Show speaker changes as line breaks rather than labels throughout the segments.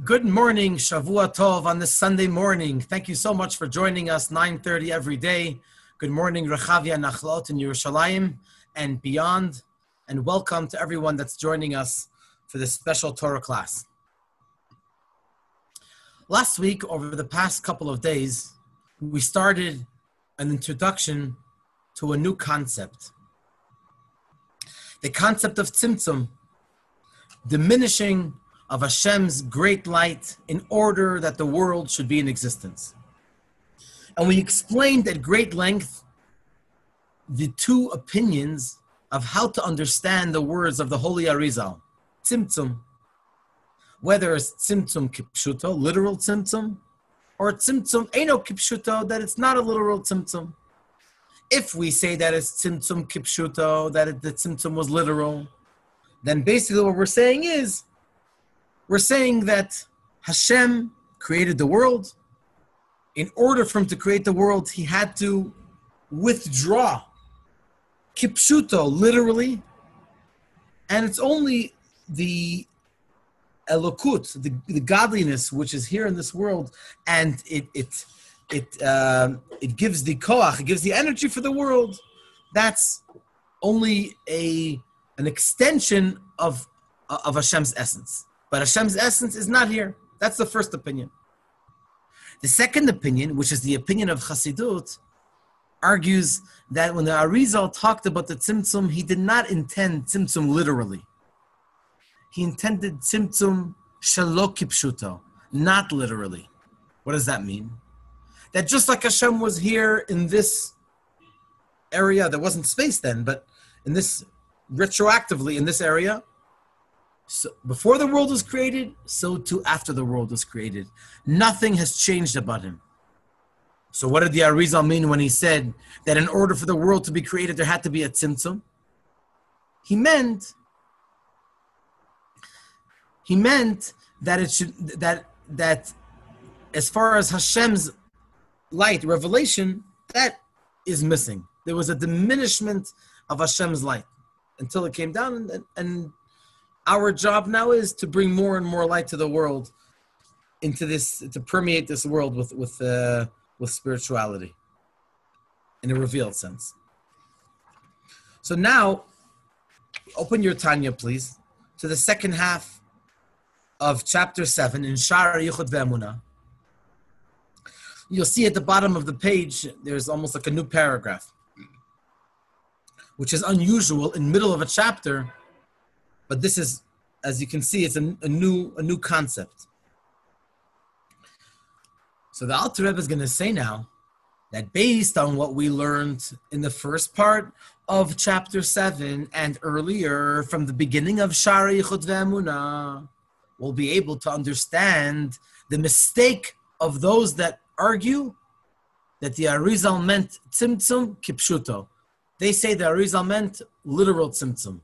Good morning, Shavua Tov, on this Sunday morning. Thank you so much for joining us, 9:30 every day. Good morning, Rechavia Nachlot in Yerushalayim and beyond. And welcome to everyone that's joining us for this special Torah class. Last week, over the past couple of days, we started an introduction to a new concept. The concept of Tzimtzum, diminishing of Hashem's great light in order that the world should be in existence. And we explained at great length the two opinions of how to understand the words of the Holy Arizal, Tzimtzum, whether it's Tzimtzum Kipshuto, literal Tzimtzum, or Tzimtzum Eino Kipshuto, that it's not a literal Tzimtzum. If we say that it's Tzimtzum Kipshuto, that the Tzimtzum was literal, then basically what we're saying is, we're saying that Hashem created the world. In order for him to create the world, he had to withdraw, kipshuto, literally. And it's only the elokut, the godliness which is here in this world, and it gives the koach, it gives the energy for the world. That's only an extension of Hashem's essence. But Hashem's essence is not here. That's the first opinion. The second opinion, which is the opinion of Chassidut, argues that when the Arizal talked about the Tzimtzum, he did not intend Tzimtzum literally. He intended Tzimtzum shelo kipshuto, not literally. What does that mean? That just like Hashem was here in this area, there wasn't space then, but in this, retroactively in this area, so before the world was created, so too after the world was created. Nothing has changed about him. So what did the Arizal mean when he said that in order for the world to be created, there had to be a tzimtzum? He meant that it should that as far as Hashem's light, revelation, that is missing. There was a diminishment of Hashem's light until it came down, and our job now is to bring more and more light to the world, into this, to permeate this world with spirituality in a revealed sense. So now, open your Tanya, please, to the second half of chapter 7 in Sha'ar Yichud Ve'emunah. You'll see at the bottom of the page, there's almost like a new paragraph, which is unusual in the middle of a chapter. But this is, as you can see, it's a new concept. So the Alter Rebbe is going to say now that based on what we learned in the first part of chapter 7 and earlier from the beginning of Sha'ar Yichud Ve'emunah, we'll be able to understand the mistake of those that argue that the Arizal meant Tzimtzum Kipshuto. They say the Arizal meant literal Tzimtzum.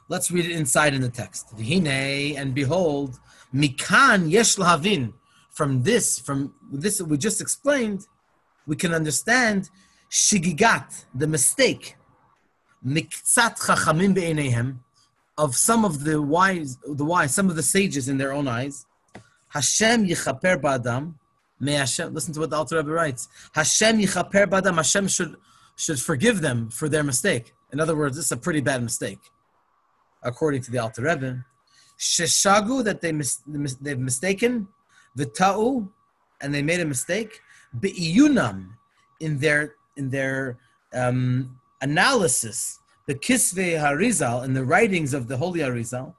Let's read it inside in the text. V'hinei, and behold, mikan yesh lahavin. From this that we just explained, we can understand shigigat, the mistake, miktzat chachamim be'eineihem, of some of the wise, some of the sages in their own eyes. Hashem yichaper ba'adam. May Hashem, listen to what the Alter Rebbe writes. Hashem yichaper ba'adam. Hashem should forgive them for their mistake. In other words, this is a pretty bad mistake. According to the Alter Rebbe, sheshagu, that they've mistaken, v'ta'u, and they made a mistake, be'iyunam, in their analysis, the kisvei harizal, in the writings of the Holy Arizal,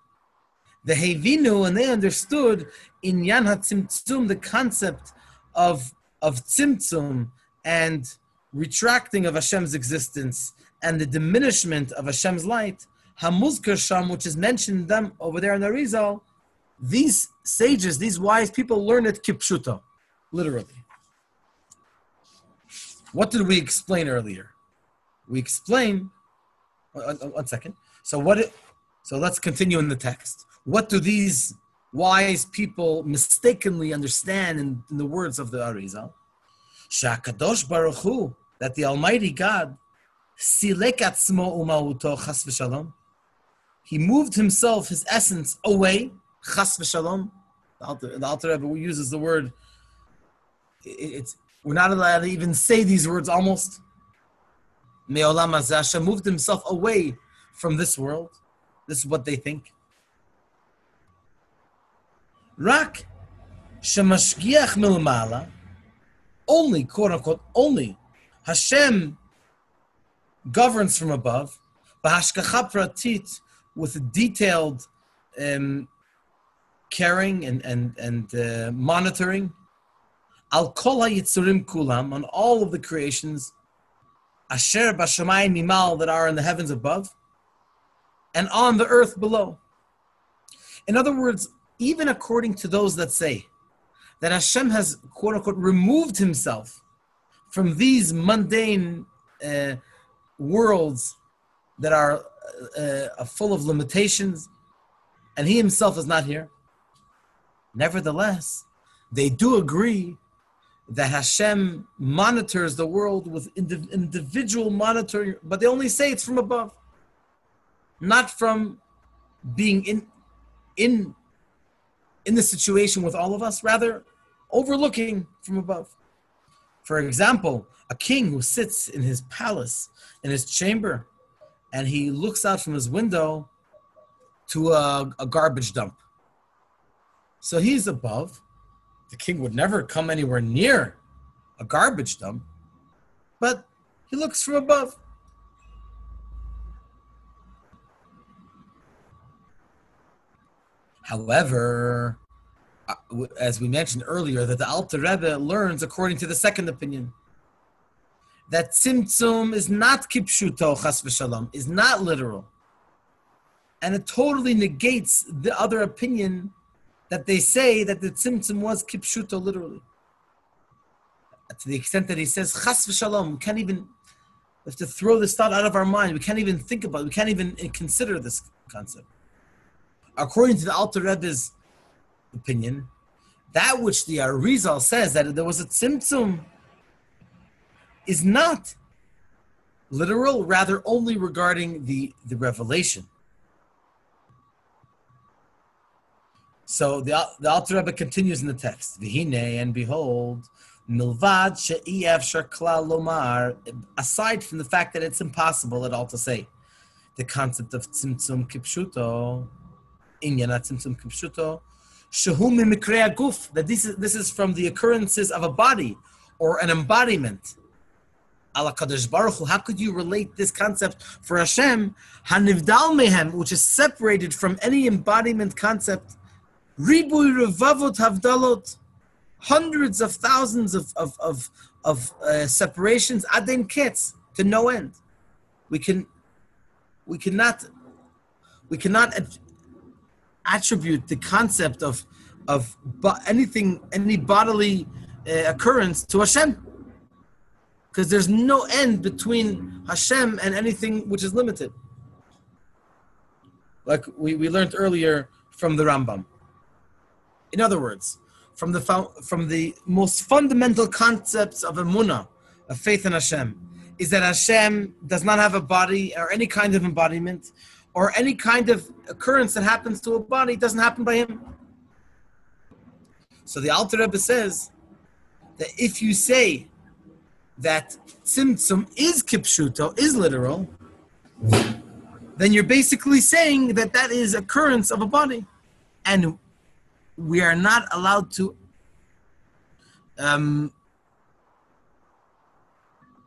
the hevinu, and they understood inyan hatzimtzum, the concept of tzimtzum and retracting of Hashem's existence and the diminishment of Hashem's light. Hamuzkar Sham, which is mentioned them over there in the Arizal, these sages, these wise people learn it kipshuto, literally. What did we explain earlier? We explained, one second. So let's continue in the text. What do these wise people mistakenly understand in the words of the Arizal? Sha'akadosh Baruch Hu, that the Almighty God, silek atzmo umauto chas v'shalom, he moved himself, his essence, away, chas v'shalom. The Alter Rebbe uses the word. We're not allowed to even say these words almost. Me'olam hazeh, Hashem moved himself away from this world. This is what they think. Rak shemashgiach milmala, only, quote unquote, only Hashem governs from above, b'hashgacha pratit, with detailed caring and monitoring, al kol hayitzurim kulam, on all of the creations, asher b'shamayim mimal, that are in the heavens above, and on the earth below. In other words, even according to those that say that Hashem has, quote unquote, removed himself from these mundane worlds that are full of limitations, and he himself is not here, nevertheless, they do agree that Hashem monitors the world with individual monitoring, but they only say it's from above, not from being in the situation with all of us, rather overlooking from above. For example, a king who sits in his palace, in his chamber, and he looks out from his window to a garbage dump. So he's above. The king would never come anywhere near a garbage dump, but he looks from above. However, as we mentioned earlier, that the Alter Rebbe learns, according to the second opinion, that tzimtzum is not kipshuto chas v'shalom, is not literal. And it totally negates the other opinion that they say that the tzimtzum was kipshuto literally. To the extent that he says chas v'shalom, we can't even, we have to throw this thought out of our mind. We can't even think about it. We can't even consider this concept. According to the Alter Rebbe's opinion, that which the Arizal says that there was a tzimtzum is not literal, rather only regarding the revelation. So the Alter Rebbe continues in the text, V'hine, and behold, milvad she'iev shakla lomar, aside from the fact that it's impossible at all to say, the concept of tzimtzum kipshuto, Inyan tzimtzum kipshuto, shehu mimikrei aguf, that this is from the occurrences of a body or an embodiment. Ala Kadosh Baruch Hu, how could you relate this concept for Hashem, hanivdal mehem, which is separated from any embodiment concept, ribui revavot havdalot, hundreds of thousands of separations, adin ketz, to no end. We cannot attribute the concept of any bodily occurrence to Hashem, because there's no end between Hashem and anything which is limited. Like we learned earlier from the Rambam. In other words, from the most fundamental concepts of emunah, of faith in Hashem, is that Hashem does not have a body or any kind of embodiment, or any kind of occurrence that happens to a body doesn't happen by him. So the Alter Rebbe says that if you say that tzimtzum is kipshuto, is literal, then you're basically saying that that is occurrence of a body. And we are not allowed to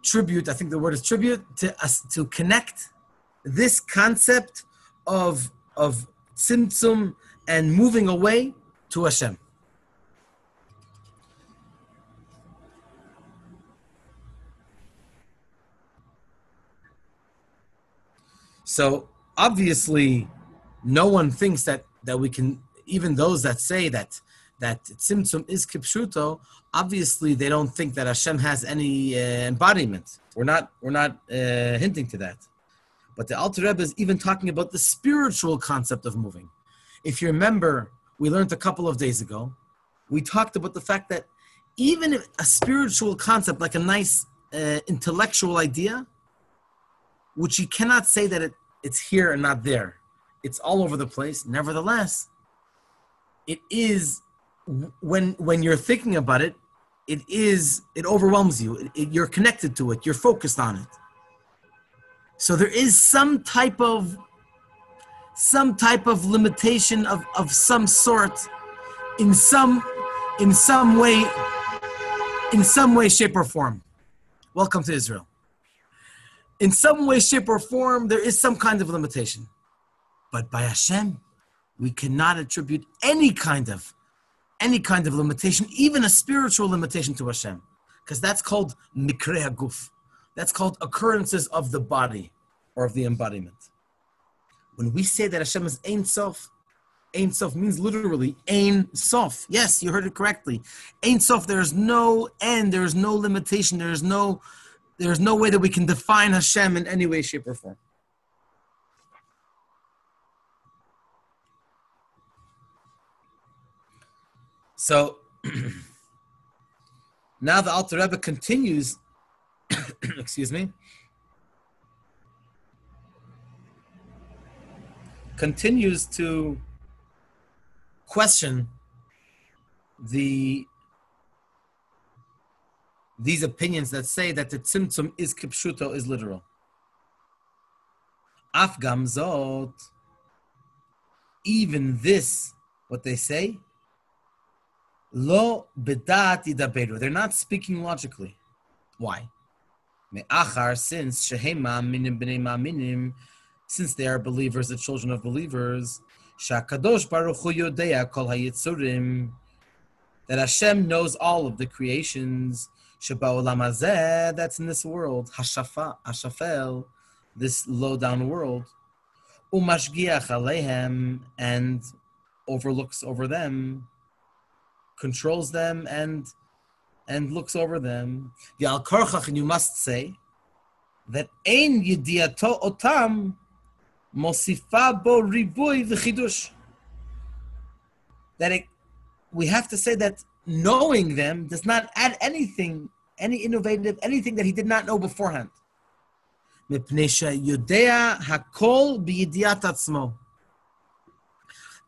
tribute, I think the word is tribute, to connect this concept of tzimtzum and moving away to Hashem. So obviously, no one thinks that we can, even those that say that tzimtzum is kipshuto, obviously they don't think that Hashem has any embodiment. We're not hinting to that. But the Alter Rebbe is even talking about the spiritual concept of moving. If you remember, we learned a couple of days ago, we talked about the fact that even if a spiritual concept, like a nice intellectual idea, which you cannot say that it's here and not there, it's all over the place. Nevertheless, it is, when you're thinking about it, it overwhelms you. You're connected to it. You're focused on it. So there is some type of limitation of some sort, in some way, shape, or form. Welcome to Israel. In some way, shape, or form, there is some kind of limitation. But by Hashem, we cannot attribute any kind of limitation, even a spiritual limitation, to Hashem. Because that's called mikrei haguf. That's called occurrences of the body or of the embodiment. When we say that Hashem is Ein Sof, Ein Sof means literally Ein Sof. Yes, you heard it correctly. Ein Sof, there's no end, there's no limitation, there's no way that we can define Hashem in any way, shape, or form. So now the Alter Rebbe continues, continues to question these opinions that say that the Tzimtzum is kipshuto, is literal. Afgam zot, even this, what they say, lo bedat yidaberu, they're not speaking logically. Why? Me'achar, since shehema minim b'nei ma'minim, since they are believers, the children of believers, shakadosh baruch hu yodea kol hayitzurim, that Hashem knows all of the creations, sheba'olam hazeh, that's in this world, hashafel, this low-down world, umashgiach aleihem, and overlooks over them, controls them, and looks over them. V'al korchach, and you must say that ein yediato otam mosifa bo ribui v'chidush. That we have to say that knowing them does not add anything, any innovative, anything that he did not know beforehand. Mipnei sheyodea hakol b'yediat atzmo.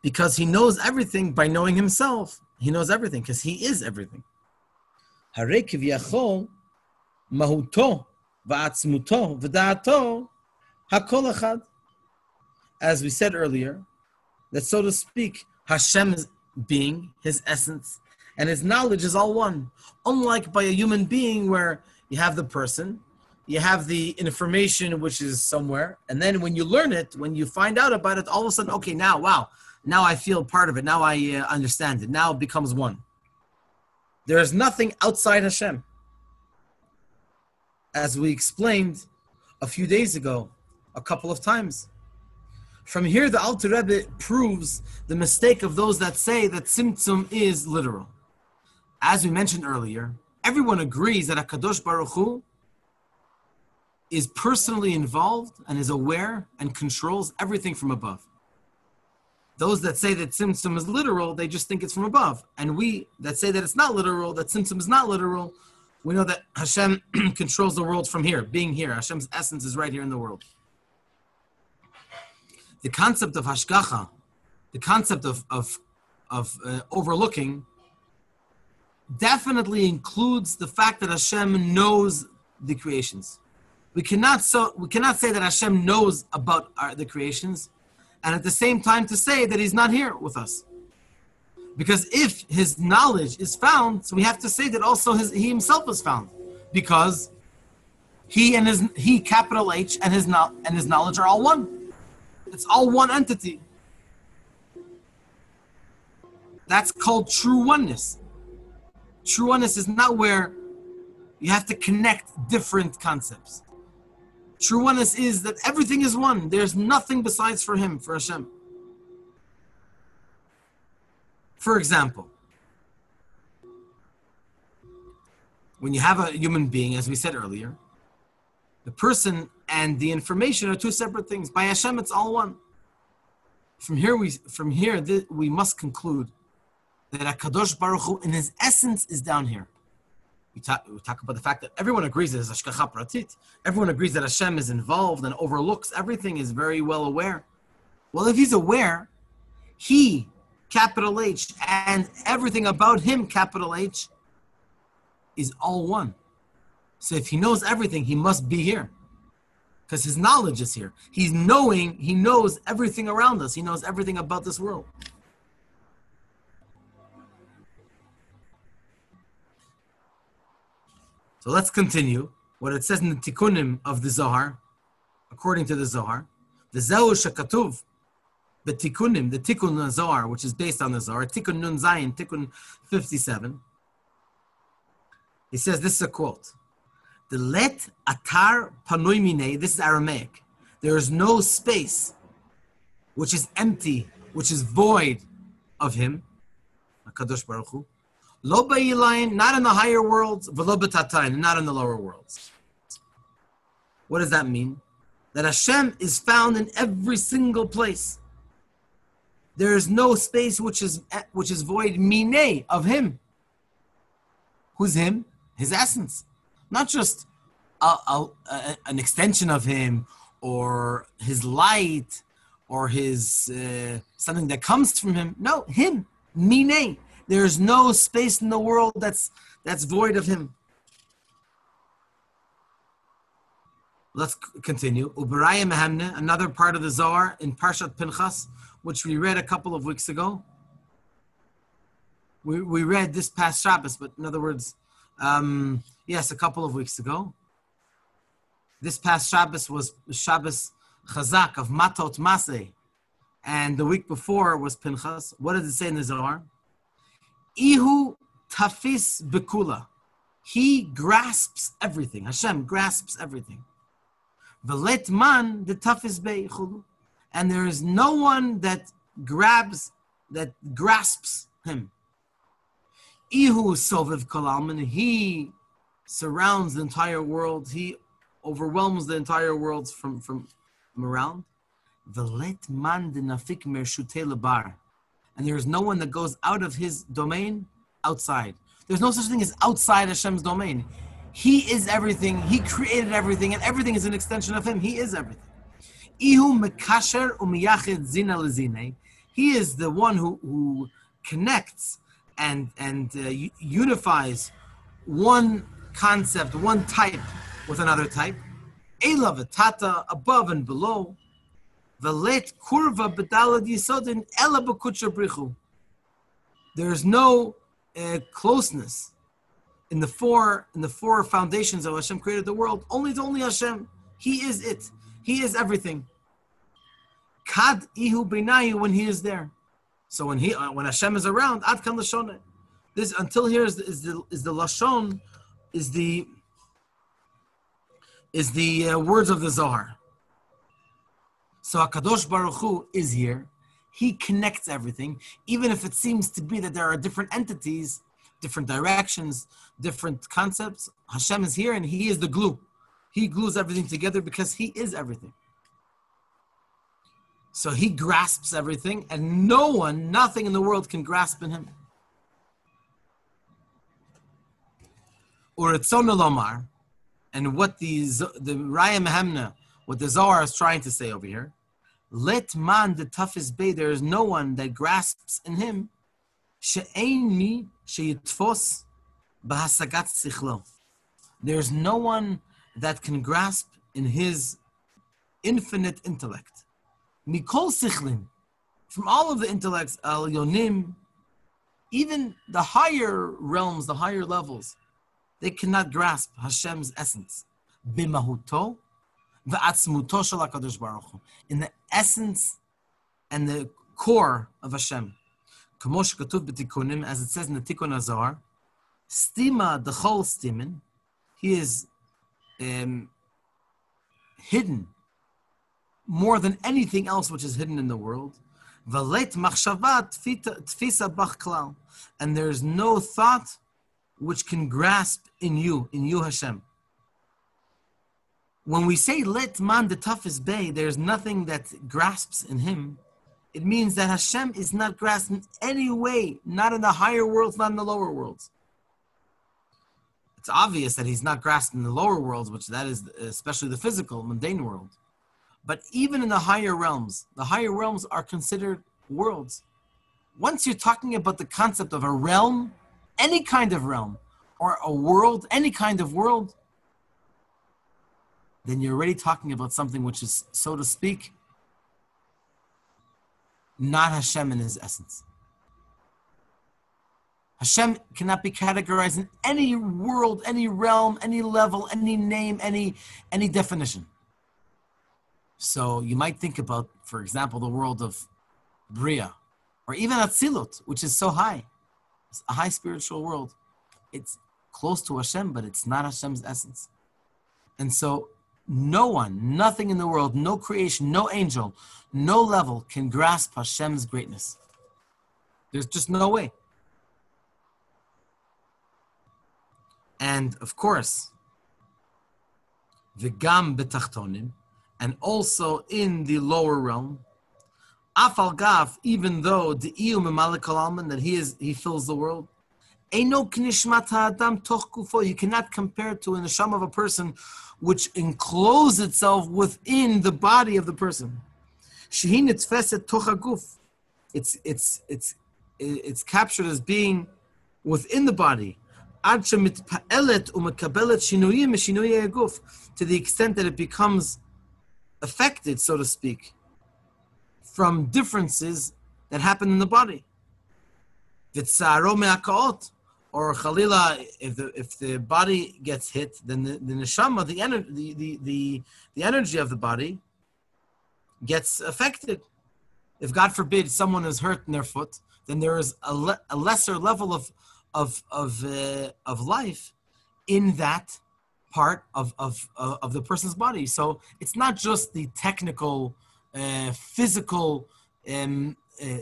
Because he knows everything by knowing himself. He knows everything because he is everything. Harei kiviyachol mahuto va'atzmuto v'da'ato hakol echad. As we said earlier, that so to speak, Hashem's being, his essence, and his knowledge is all one. Unlike by a human being where you have the person, you have the information which is somewhere, and then when you learn it, when you find out about it, all of a sudden, okay, now, wow, now I feel part of it, now I understand it, now it becomes one. There is nothing outside Hashem. As we explained a few days ago, a couple of times. From here, the Alter Rebbe proves the mistake of those that say that Tzimtzum is literal. As we mentioned earlier, everyone agrees that HaKadosh Baruch Hu is personally involved and is aware and controls everything from above. Those that say that Tzimtzum is literal, they just think it's from above. And we that say that it's not literal, that Tzimtzum is not literal, we know that Hashem controls the world from here, being here. Hashem's essence is right here in the world. The concept of hashgacha, the concept of overlooking, definitely includes the fact that Hashem knows the creations. We cannot say that Hashem knows about the creations, and at the same time to say that He's not here with us. Because if His knowledge is found, so we have to say that also He Himself is found, because He capital H and His knowledge are all one. It's all one entity. That's called true oneness. True oneness is not where you have to connect different concepts. True oneness is that everything is one. There's nothing besides for Him, for Hashem. For example, when you have a human being, as we said earlier, the person and the information are two separate things. By Hashem, it's all one. From here, we must conclude that HaKadosh Baruch Hu, in His essence, is down here. We talk about the fact that everyone agrees that it's Hashgacha Pratit. Everyone agrees that Hashem is involved and overlooks everything, is very well aware. Well, if He's aware, He capital H, and everything about him, capital H, is all one. So if he knows everything, he must be here. Because his knowledge is here. He knows everything around us. He knows everything about this world. So let's continue. What it says in the Tikkunim of the Zohar, according to the Zohar, the Zehu Shekatuv, the Tikkunim, the Tikkun Zohar, which is based on the Zohar, Tikkun Nun Zayin, Tikkun 57. He says, this is a quote. The let atar panoi minei, this is Aramaic. There is no space which is empty, which is void of him, HaKadosh Baruch Hu. Lo ba'ilayin, not in the higher worlds, v'lo b'tatayin, not in the lower worlds. What does that mean? That Hashem is found in every single place. There is no space which is void minei, of Who's him? His essence. Not just an extension of him, or his light, or his something that comes from him. No, him, minei. There's no space in the world that's void of him. Let's continue. Uberayim Mehemne, another part of the Zohar in Parshat Pinchas, which we read a couple of weeks ago. We read this past Shabbos, but in other words, yes, a couple of weeks ago. This past Shabbos was Shabbos Chazak of Matot Maseh, and the week before was Pinchas. What does it say in the Zohar? Ihu tafis bekula. He grasps everything. Hashem grasps everything. V'let man the tafis beichulu. And there is no one that grasps him. Ihu soviv kol almin. He surrounds the entire world. He overwhelms the entire world from around. V'let man the nafik mershutei lebar. And there is no one that goes out of his domain outside. There's no such thing as outside Hashem's domain. He is everything. He created everything, and everything is an extension of him. He is everything. Ihu mekasher umiyached zina lezine. He is the one who connects and unifies one concept, one type with another type. Ela v'tata, above and below. V'let kurva b'dalad yisodin ela b'kutsha brichu. There is no closeness in the four foundations of Hashem created the world. Only Hashem. He is it. He is everything. Kad ihu b'nayu, when he is there. So when Hashem is around, ad kan lashon. This until here is the lashon, is the words of the Zohar. So HaKadosh Baruch Hu is here. He connects everything, even if it seems to be that there are different entities, different directions, different concepts. Hashem is here, and He is the glue. He glues everything together because He is everything. So He grasps everything, and nothing in the world can grasp in Him. Uretzon lomar, and what the Raya Mehemna, what the Zohar is trying to say over here, let man the toughest bay, there is no one that grasps in him, she'ein mi sheyitfos b'hasagat sichlo. There's no one that can grasp in his infinite intellect. Mikol sichlin, from all of the intellects, al yonim, even the higher realms, the higher levels, they cannot grasp Hashem's essence. B'mahuto, in the essence and the core of Hashem. As it says in the Tikkun Zohar, stima dechol stimin, He is hidden more than anything else which is hidden in the world. And there is no thought which can grasp in you Hashem. When we say let man the toughest bay, there's nothing that grasps in him. It means that Hashem is not grasped in any way, not in the higher worlds, not in the lower worlds. It's obvious that He's not grasped in the lower worlds, which that is especially the physical, mundane world. But even in the higher realms are considered worlds. once you're talking about the concept of a realm, any kind of realm, or a world, any kind of world, then you're already talking about something which is, so to speak, not Hashem in his essence. Hashem cannot be categorized in any world, any realm, any level, any name, any definition. So you might think about, for example, the world of Bria, or even Atzilut, which is so high. It's a high spiritual world. It's close to Hashem, but it's not Hashem's essence. And so no one, nothing in the world, no creation, no angel, no level can grasp Hashem's greatness. There's just no way. And of course, v'gam betachtonim, and also in the lower realm, afal gav, even though the iyu memalik alman, that he fills the world, eino knishmat ha'adam toch gufo, you cannot compare to an neshama of a person which encloses itself within the body of the person. Shehi nitfeset toch haguf, it's captured as being within the body. To the extent that it becomes affected, so to speak, from differences that happen in the body. Or Khalila, if the body gets hit, then the neshama, the energy of the body gets affected. If God forbid someone is hurt in their foot, then there is a lesser level of life in that part of the person's body. So it's not just the technical, physical,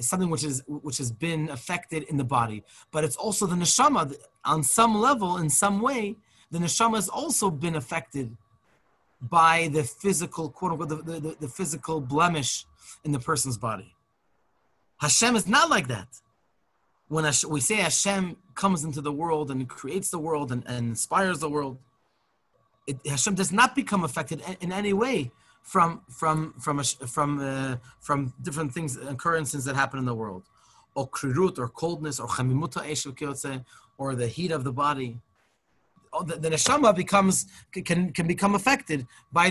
something which has been affected in the body, but it's also the neshama. On some level, in some way, the neshama has also been affected by the physical, quote unquote, the physical blemish in the person's body. Hashem is not like that. When we say Hashem comes into the world and creates the world and inspires the world, Hashem does not become affected in any way from different things, occurrences that happen in the world, or krirut, or coldness, or chamimuta eshu, or the heat of the body. The neshama can become affected by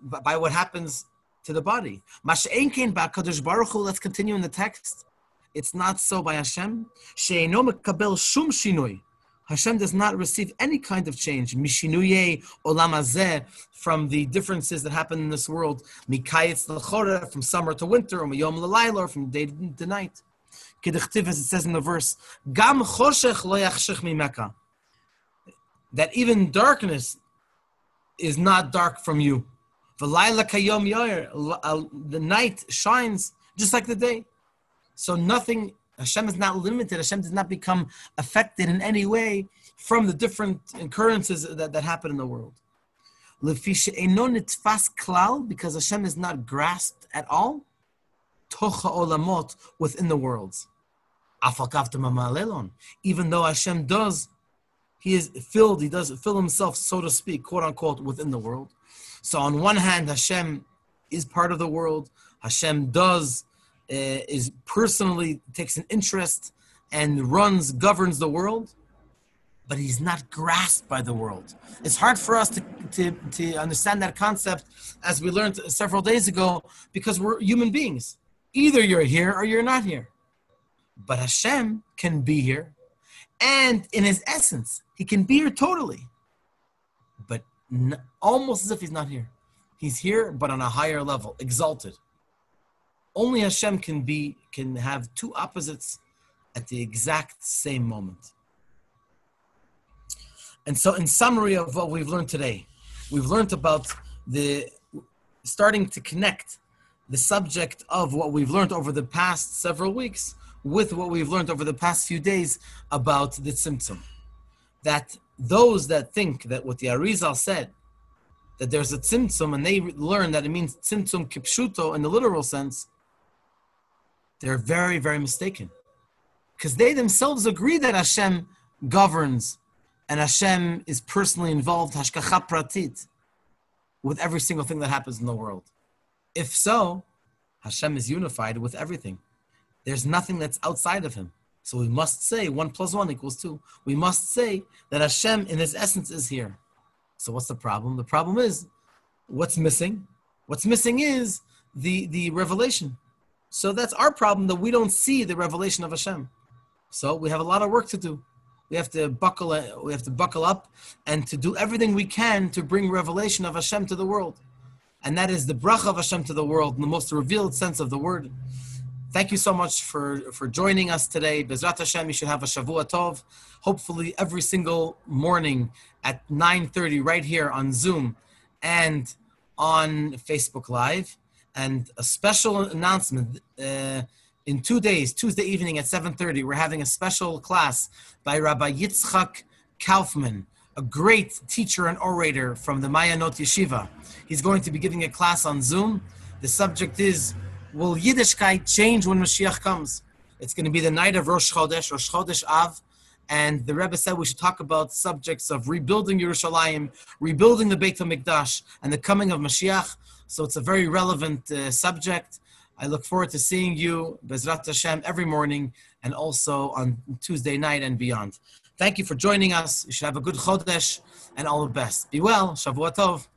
by what happens to the body. Masha'enkein ba'kadosh baruch hu. Let's continue in the text. It's not so by Hashem. She'eino mekabel shum shinui. Hashem does not receive any kind of change. Mishinuye olam hazeh, from the differences that happen in this world. Mikayetz l'chora, from summer to winter, or miyom l'layla, or from day to night. Kedichtiv, as it says in the verse, Gam choshech lo yachshech mimeka. That even darkness is not dark from you. V'layla kayom yoyer. The night shines just like the day. So nothing, Hashem is not limited. Hashem does not become affected in any way from the different occurrences that happen in the world. Because Hashem is not grasped at all, tocha olamot, within the worlds. Even though Hashem does fill himself, so to speak, quote unquote, within the world. So on one hand, Hashem is part of the world. Hashem is personally takes an interest and governs the world, but he's not grasped by the world. It's hard for us to understand that concept, as we learned several days ago, because we're human beings. Either you're here or you're not here. But Hashem can be here, and in his essence, he can be here totally, but almost as if he's not here. He's here, but on a higher level, exalted. Only Hashem can have two opposites at the exact same moment. And so, in summary of what we've learned today, we've learned about starting to connect the subject of what we've learned over the past several weeks with what we've learned over the past few days about the Tzimtzum. That those that think that what the Arizal said, that there's a Tzimtzum, and they learn that it means Tzimtzum kipshuto in the literal sense, they're very, very mistaken. Because they themselves agree that Hashem governs and Hashem is personally involved, hashgacha pratit, with every single thing that happens in the world. If so, Hashem is unified with everything. There's nothing that's outside of him. So we must say 1 + 1 = 2. We must say that Hashem in his essence is here. So what's the problem? The problem is, what's missing? What's missing is the revelation. So that's our problem, that we don't see the revelation of Hashem. So we have a lot of work to do. We have to buckle up and to do everything we can to bring revelation of Hashem to the world. And that is the bracha of Hashem to the world in the most revealed sense of the word. Thank you so much for joining us today. Bezrat Hashem, you should have a Shavua Tov. Hopefully every single morning at 9:30 right here on Zoom and on Facebook Live. And a special announcement, in 2 days, Tuesday evening at 7:30, we're having a special class by Rabbi Yitzchak Kaufman, a great teacher and orator from the Mayanot Yeshiva. He's going to be giving a class on Zoom. The subject is, will Yiddishkeit change when Mashiach comes? It's going to be the night of Rosh Chodesh Av. And the Rebbe said we should talk about subjects of rebuilding Yerushalayim, rebuilding the Beit HaMikdash, and the coming of Mashiach. So it's a very relevant subject. I look forward to seeing you, Bezrat Hashem, every morning and also on Tuesday night and beyond. Thank you for joining us. You should have a good Chodesh and all the best. Be well. Shavua Tov.